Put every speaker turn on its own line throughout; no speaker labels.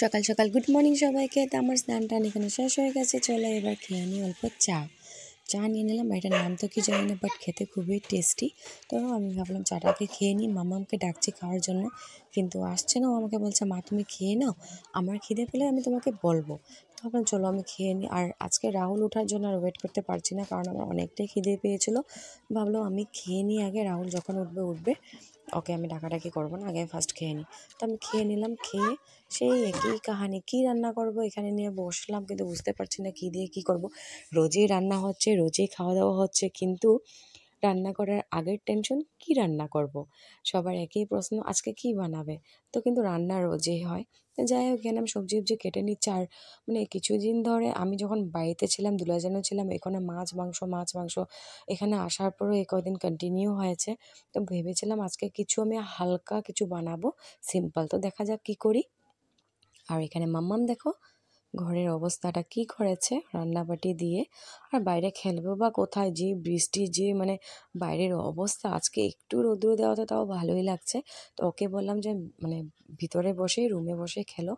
সকাল সকাল good morning সবাইকে। তো আমার স্নান টান এখানে শেষ হয়ে গেছে। চলো এবার খেয়ে নিই অল্প চা নিয়ে নিলাম। এটার নাম তো কি জানি না, বাট খেতে খুবই টেস্টি। তো আমি ভাবলাম চাটাকে খেয়ে নিই। মামামকে ডাকছি খাওয়ার জন্য, কিন্তু আসছে না। ও আমাকে বলছে, মা তুমি খেয়ে নাও, আমার খিদে পেলে আমি তোমাকে বলবো। তো ভাবলাম চলো আমি খেয়ে নিই। আর আজকে রাহুল ওঠার জন্য আর ওয়েট করতে পারছি না, কারণ আমার অনেকটাই খিদে পেয়েছিলো। ভাবলাম আমি খেয়ে নিই আগে, রাহুল যখন উঠবে ওকে আমি ডাকাডাকি করবো না, আগে ফার্স্ট খেয়ে নিই। তো আমি খেয়ে নিলাম। খেয়ে সেই একই কাহানি, কী রান্না করব এখানে নিয়ে বসলাম, কিন্তু বুঝতে পারছি না কী দিয়ে কী করব। রোজই রান্না হচ্ছে, রোজই খাওয়া দাওয়া হচ্ছে, কিন্তু রান্না করার আগের টেনশন কী রান্না করব। সবার একই প্রশ্ন, আজকে কী বানাবে। তো কিন্তু রান্না রোজই হয়। তো যাই হোক, এখানে আমি সবজি কেটে নিচ্ছি। আর মানে কিছুদিন ধরে আমি যখন বাড়িতে ছিলাম, দুলাজানো ছিলাম, এখানে মাছ মাংস এখানে আসার পরও এই কদিন কন্টিনিউ হয়েছে। তো ভেবেছিলাম আজকে কিছু আমি হালকা কিছু বানাবো, সিম্পল। তো দেখা যাক কী করি। আর এখানে মাম্মাম দেখো ঘরের অবস্থাটা কি করেছে রান্নাবাটি দিয়ে। আর বাইরে খেলবো বা কোথায়, যে বৃষ্টি, যে মানে বাইরের অবস্থা। আজকে একটু রৌদ্র দেওয়াতে তাও ভালোই লাগছে। তো ওকে বললাম যে মানে ভিতরে বসে, রুমে বসে খেলো।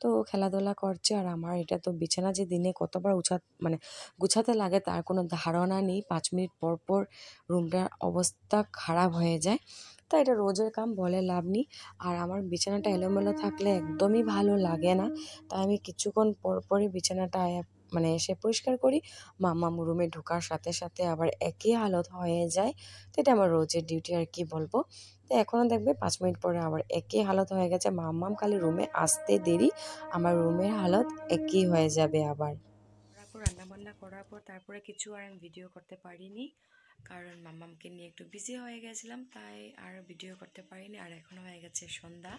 তো খেলাধুলা করছে। আর আমার এটা তো বিছানা যে দিনে কতবার মানে গুছাতে লাগে তার কোনো ধারণা নেই। 5 মিনিট পর পর রুমটার অবস্থা খারাপ হয়ে যায়। তো এটা রোজের কাম, বলে লাভ নেই। আর আমার বিছানাটা এলোমেলো থাকলে একদমই ভালো লাগে না। তাই আমি কিছুক্ষণ পর পরই বিছানাটা মানে এসে পরিষ্কার করি। মাম্মাম রুমে ঢোকার সাথে সাথে আবার একই হালত হয়ে যায়। তো এটা আমার রোজের ডিউটি, আর কি বলবো। তো এখনও দেখবে 5 মিনিট পরে আবার একই হালত হয়ে গেছে। মাম্মাম খালি রুমে আসতে দেরি, আমার রুমের হালত একই হয়ে যাবে আবার। তারপর রান্নাবান্না করার পর তারপরে কিছু আর আমি ভিডিও করতে পারিনি, কারণ মাম্মামকে নিয়ে একটু বিজি হয়ে গেছিলাম, তাই আর ভিডিও করতে পারিনি। আর এখন হয়ে গেছে সন্ধ্যা।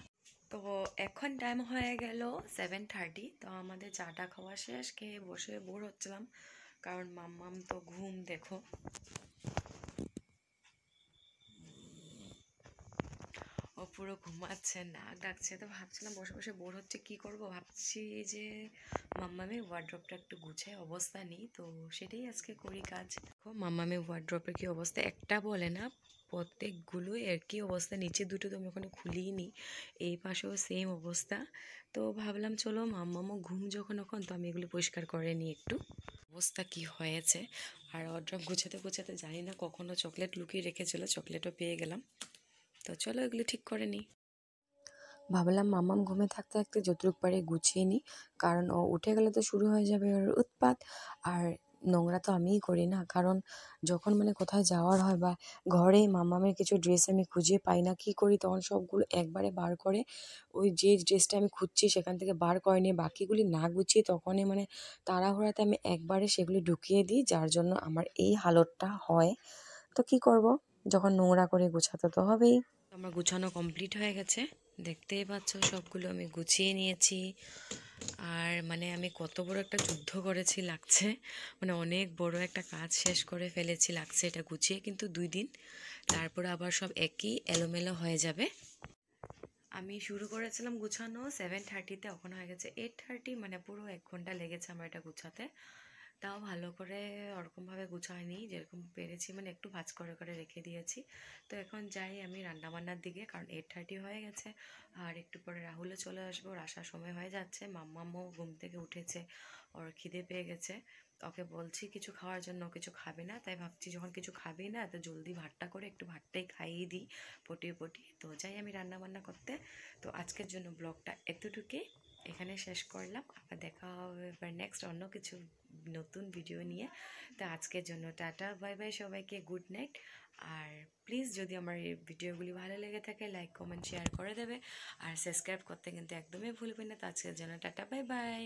তো এখন টাইম হয়ে গেল 7:30। তো আমাদের চাটা খাওয়া শেষ, খেয়ে বসে বোর হচ্ছিলাম, কারণ মাম্মাম তো ঘুম দেখো। ও পুরো ঘুমাচ্ছে, নাক ডাকছে। তো ভাবছিলাম বসে বসে বোর হচ্ছে, কি করব। ভাবছি যে মাম্মামের ওয়ার্ড্রপটা একটু গুছায়, অবস্থা নেই, তো সেটাই আজকে করি কাজ। দেখো মাম্মামের ওয়ার্ড্রপের কি অবস্থা, একটা বলে না, প্রত্যেকগুলোই একই অবস্থা। নিচে দুটো তো আমি ওখানে খুলিই নি, এই পাশেও সেম অবস্থা। তো ভাবলাম চলো মাম্মামও ঘুম যখন, তো আমি এগুলো পরিষ্কার করে নিই একটু, অবস্থা কি হয়েছে। আর ওয়ার্ড্রপ গুছাতে গুছাতে জানি না কখনো চকলেট লুকিয়ে রেখেছিল, চকলেটও পেয়ে গেলাম। তো চলো এগুলো ঠিক করে নিই। ভাবলাম মাম্মাম ঘুমে থাকতে থাকতে যতটুকু পারে গুছিয়ে নিই, কারণ ও উঠে গেলে তো শুরু হয়ে যাবে ওর উৎপাত। আর নোংরা তো আমিই করি না, কারণ যখন মানে কোথায় যাওয়ার হয় বা ঘরে মাম্মামের কিছু ড্রেস আমি খুঁজে পাই না, কি করি তখন সবগুলো একবারে বার করে, ওই যে ড্রেসটা আমি খুঁজছি সেখান থেকে বার করে নিয়ে বাকিগুলি না গুছিয়ে তখনই মানে তাড়াহুড়াতে আমি একবারে সেগুলি ঢুকিয়ে দিই, যার জন্য আমার এই হালতটা হয়। তো কি করব, যখন নোংরা করে গুছাতে তো হবেই। আমার গুছানো কমপ্লিট হয়ে গেছে, দেখতেই পাচ্ছ সবগুলো আমি গুছিয়ে নিয়েছি। আর মানে আমি কত বড় একটা যুদ্ধ করেছি লাগছে, মানে অনেক বড় একটা কাজ শেষ করে ফেলেছি লাগছে এটা গুছিয়ে, কিন্তু 2 দিন তারপর আবার সব একই এলোমেলো হয়ে যাবে। আমি শুরু করেছিলাম গুছানো 7:30-তে, এখন হয়ে গেছে 8:30, মানে পুরো 1 ঘন্টা লেগেছে আমার এটা গুছাতে। তাও ভালো করে ওরকমভাবে গুছাইনি, যেরকম পেরেছি মানে একটু ভাঁজ করে করে রেখে দিয়েছি। তো এখন যাই আমি রান্নাবান্নার দিকে, কারণ 8:30 হয়ে গেছে। আর একটু পরে রাহুলও চলে আসবে, ওর আসার সময় হয়ে যাচ্ছে। মাম্মামও ঘুম থেকে উঠেছে, ওর খিদে পেয়ে গেছে। ওকে বলছি কিছু খাওয়ার জন্য, কিছু খাবে না, তাই ভাবছি যখন কিছু খাবেই না তো জলদি ভাতটা করে একটু ভাতটাই খাইয়ে দিই পটিয়ে পটিয়ে। তো যাই আমি রান্নাবান্না করতে। তো আজকের জন্য ব্লগটা এতটুকুই, এখানে শেষ করলাম। আবার দেখা হবে এবার নেক্সট অন্য কিছু নতুন ভিডিও নিয়ে। তো আজকের জন্য টাটা, বাই বাই সবাইকে, গুড নাইট। আর প্লিজ যদি আমার এই ভিডিওগুলি ভালো লেগে থাকে লাইক কমেন্ট শেয়ার করে দেবে, আর সাবস্ক্রাইব করতে কিন্তু একদমই ভুলবেন না। তো আজকের জন্য টাটা, বাই বাই।